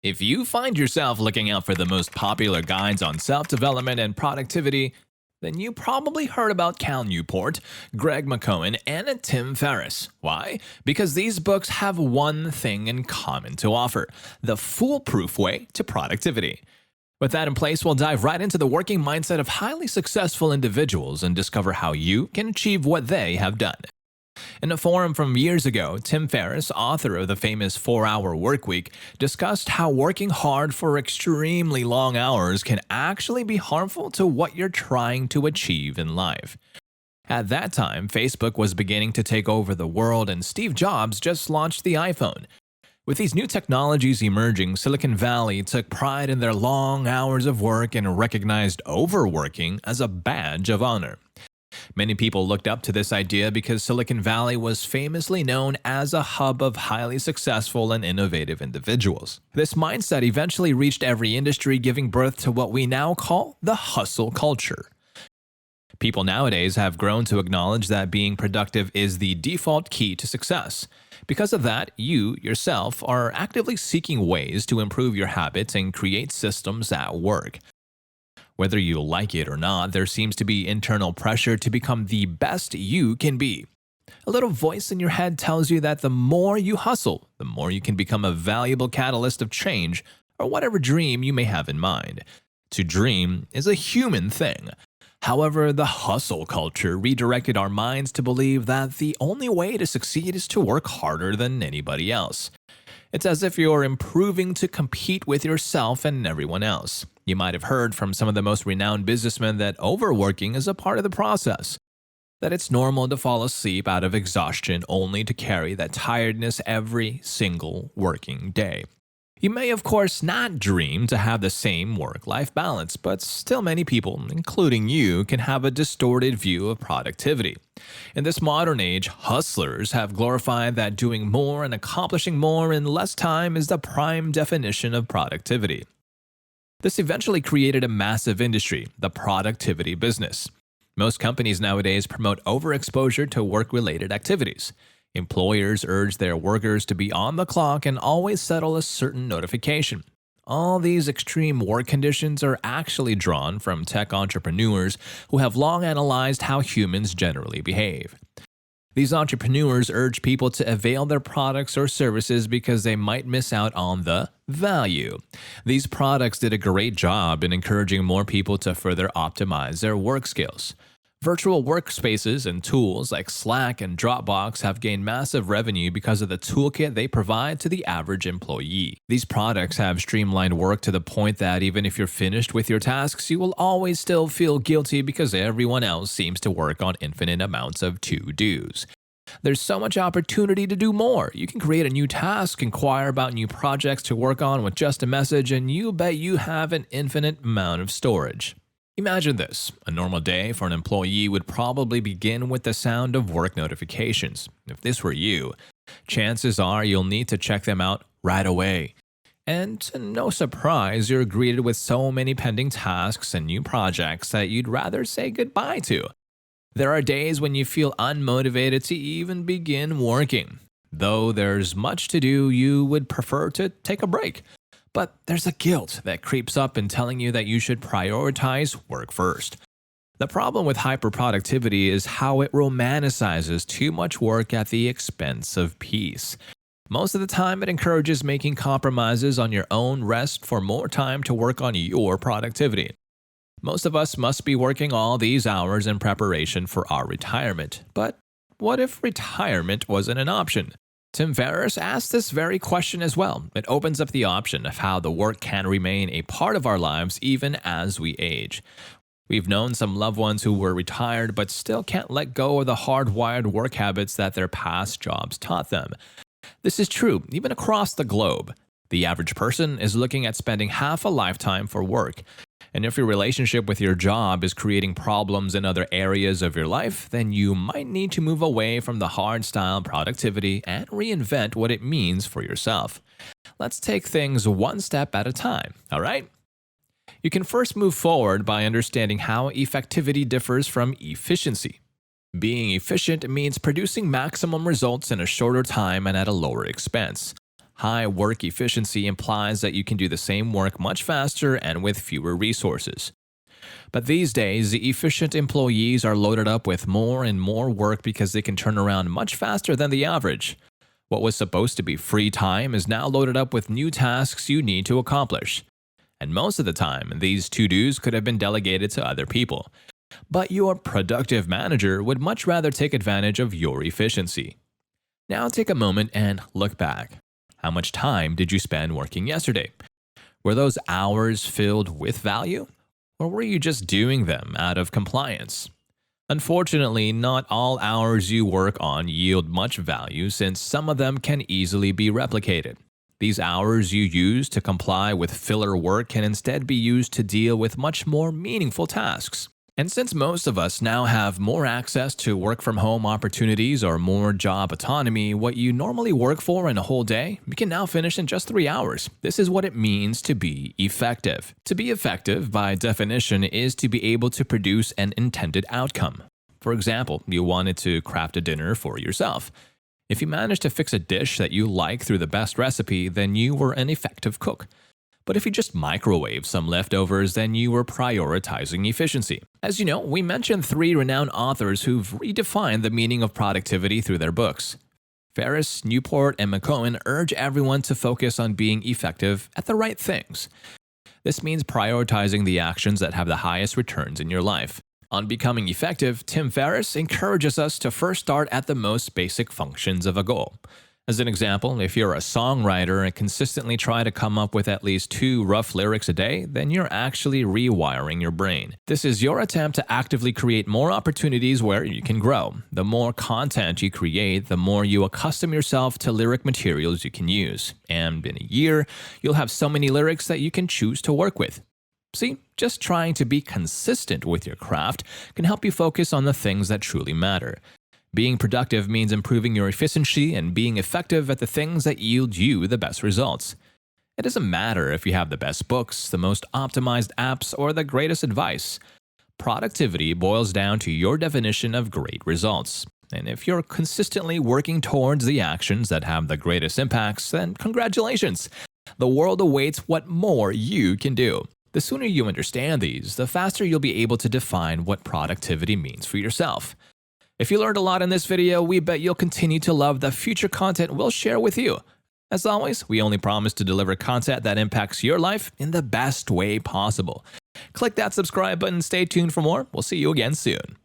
If you find yourself looking out for the most popular guides on self-development and productivity, then you probably heard about Cal Newport, Greg McKeown, and Tim Ferriss. Why? Because these books have one thing in common to offer: the foolproof way to productivity. With that in place, we'll dive right into the working mindset of highly successful individuals and discover how you can achieve what they have done. In a forum from years ago, Tim Ferriss, author of the famous 4-Hour Workweek, discussed how working hard for extremely long hours can actually be harmful to what you're trying to achieve in life. At that time, Facebook was beginning to take over the world and Steve Jobs just launched the iPhone. With these new technologies emerging, Silicon Valley took pride in their long hours of work and recognized overworking as a badge of honor. Many people looked up to this idea because Silicon Valley was famously known as a hub of highly successful and innovative individuals. This mindset eventually reached every industry, giving birth to what we now call the hustle culture. People nowadays have grown to acknowledge that being productive is the default key to success. Because of that, you, yourself, are actively seeking ways to improve your habits and create systems at work. Whether you like it or not, there seems to be internal pressure to become the best you can be. A little voice in your head tells you that the more you hustle, the more you can become a valuable catalyst of change or whatever dream you may have in mind. To dream is a human thing. However, the hustle culture redirected our minds to believe that the only way to succeed is to work harder than anybody else. It's as if you're improving to compete with yourself and everyone else. You might have heard from some of the most renowned businessmen that overworking is a part of the process, that it's normal to fall asleep out of exhaustion only to carry that tiredness every single working day. You may, of course, not dream to have the same work-life balance, but still many people, including you, can have a distorted view of productivity. In this modern age, hustlers have glorified that doing more and accomplishing more in less time is the prime definition of productivity. This eventually created a massive industry, the productivity business. Most companies nowadays promote overexposure to work-related activities. Employers urge their workers to be on the clock and always settle a certain notification. All these extreme work conditions are actually drawn from tech entrepreneurs who have long analyzed how humans generally behave. These entrepreneurs urge people to avail their products or services because they might miss out on the value. These products did a great job in encouraging more people to further optimize their work skills. Virtual workspaces and tools like Slack and Dropbox have gained massive revenue because of the toolkit they provide to the average employee. These products have streamlined work to the point that even if you're finished with your tasks, you will always still feel guilty because everyone else seems to work on infinite amounts of to-dos. There's so much opportunity to do more. You can create a new task, inquire about new projects to work on with just a message, and you bet you have an infinite amount of storage. Imagine this. A normal day for an employee would probably begin with the sound of work notifications. If this were you, chances are you'll need to check them out right away. And to no surprise, you're greeted with so many pending tasks and new projects that you'd rather say goodbye to. There are days when you feel unmotivated to even begin working. Though there's much to do, you would prefer to take a break. But there's a guilt that creeps up in telling you that you should prioritize work first. The problem with hyperproductivity is how it romanticizes too much work at the expense of peace. Most of the time, it encourages making compromises on your own rest for more time to work on your productivity. Most of us must be working all these hours in preparation for our retirement. But what if retirement wasn't an option? Tim Ferriss asked this very question as well. It opens up the option of how the work can remain a part of our lives even as we age. We've known some loved ones who were retired but still can't let go of the hardwired work habits that their past jobs taught them. This is true even across the globe. The average person is looking at spending half a lifetime for work. And if your relationship with your job is creating problems in other areas of your life, then you might need to move away from the hard-style productivity and reinvent what it means for yourself. Let's take things one step at a time, all right? You can first move forward by understanding how effectivity differs from efficiency. Being efficient means producing maximum results in a shorter time and at a lower expense. High work efficiency implies that you can do the same work much faster and with fewer resources. But these days, the efficient employees are loaded up with more and more work because they can turn around much faster than the average. What was supposed to be free time is now loaded up with new tasks you need to accomplish. And most of the time, these to-dos could have been delegated to other people. But your productive manager would much rather take advantage of your efficiency. Now take a moment and look back. How much time did you spend working yesterday? Were those hours filled with value? Or were you just doing them out of compliance? Unfortunately, not all hours you work on yield much value since some of them can easily be replicated. These hours you use to comply with filler work can instead be used to deal with much more meaningful tasks. And since most of us now have more access to work-from-home opportunities or more job autonomy, what you normally work for in a whole day, you can now finish in just 3 hours. This is what it means to be effective. To be effective, by definition, is to be able to produce an intended outcome. For example, you wanted to craft a dinner for yourself. If you managed to fix a dish that you like through the best recipe, then you were an effective cook. But if you just microwave some leftovers, then you were prioritizing efficiency. As you know, we mentioned 3 renowned authors who've redefined the meaning of productivity through their books. Ferris, Newport, and McCohen urge everyone to focus on being effective at the right things. This means prioritizing the actions that have the highest returns in your life. On becoming effective, Tim Ferriss encourages us to first start at the most basic functions of a goal. As an example, if you're a songwriter and consistently try to come up with at least 2 rough lyrics a day, then you're actually rewiring your brain. This is your attempt to actively create more opportunities where you can grow. The more content you create, the more you accustom yourself to lyric materials you can use. And in a year, you'll have so many lyrics that you can choose to work with. See, just trying to be consistent with your craft can help you focus on the things that truly matter. Being productive means improving your efficiency and being effective at the things that yield you the best results. It doesn't matter if you have the best books, the most optimized apps, or the greatest advice. Productivity boils down to your definition of great results. And if you're consistently working towards the actions that have the greatest impacts, then congratulations! The world awaits what more you can do. The sooner you understand these, the faster you'll be able to define what productivity means for yourself. If you learned a lot in this video, we bet you'll continue to love the future content we'll share with you. As always, we only promise to deliver content that impacts your life in the best way possible. Click that subscribe button and stay tuned for more. We'll see you again soon.